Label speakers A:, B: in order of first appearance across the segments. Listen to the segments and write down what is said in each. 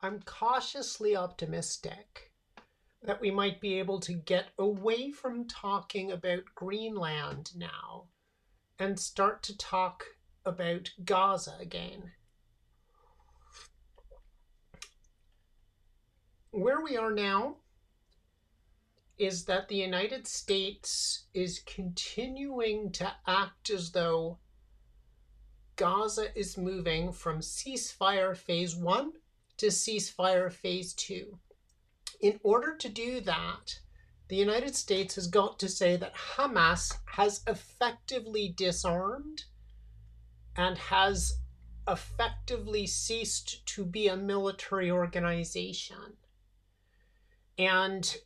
A: I'm cautiously optimistic that we might be able to get away from talking about Greenland now and start to talk about Gaza again. Where we are now is that the United States is continuing to act as though Gaza is moving from ceasefire phase 1 to ceasefire phase 2. In order to do that, the United States has got to say that Hamas has effectively disarmed and has effectively ceased to be a military organization. And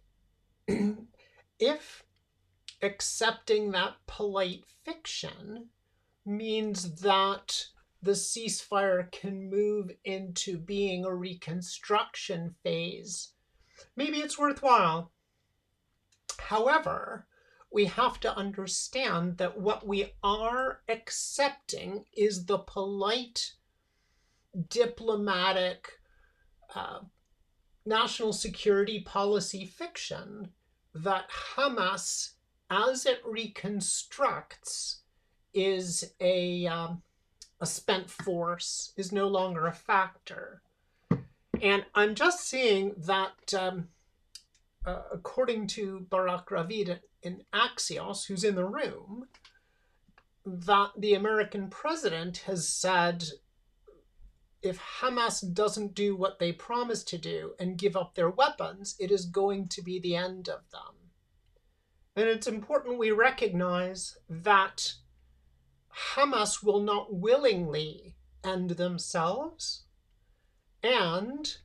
A: if accepting that polite fiction means that the ceasefire can move into being a reconstruction phase, maybe it's worthwhile. However, we have to understand that what we are accepting is the polite, diplomatic, national security policy fiction that Hamas, as it reconstructs, is a spent force, is no longer a factor. And I'm just seeing that, according to Barak Ravid in Axios, who's in the room, that the American president has said if Hamas doesn't do what they promised to do and give up their weapons, it is going to be the end of them. And it's important we recognize that Hamas will not willingly end themselves, and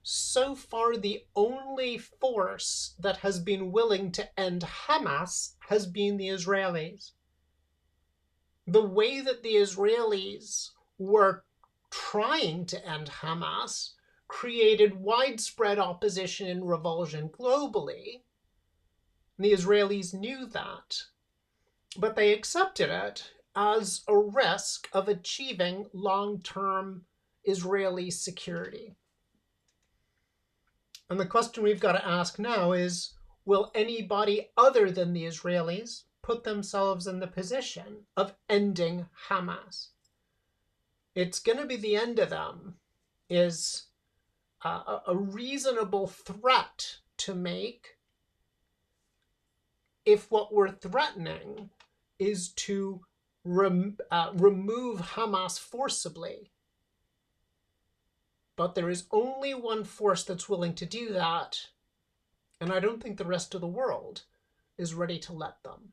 A: so far the only force that has been willing to end Hamas has been the Israelis. The way that the Israelis were trying to end Hamas created widespread opposition and revulsion globally. And the Israelis knew that, but they accepted it as a risk of achieving long-term Israeli security. And the question we've got to ask now is, will anybody other than the Israelis put themselves in the position of ending Hamas? It's going to be the end of them is a reasonable threat to make if what we're threatening is to remove Hamas forcibly. But there is only one force that's willing to do that, and I don't think the rest of the world is ready to let them.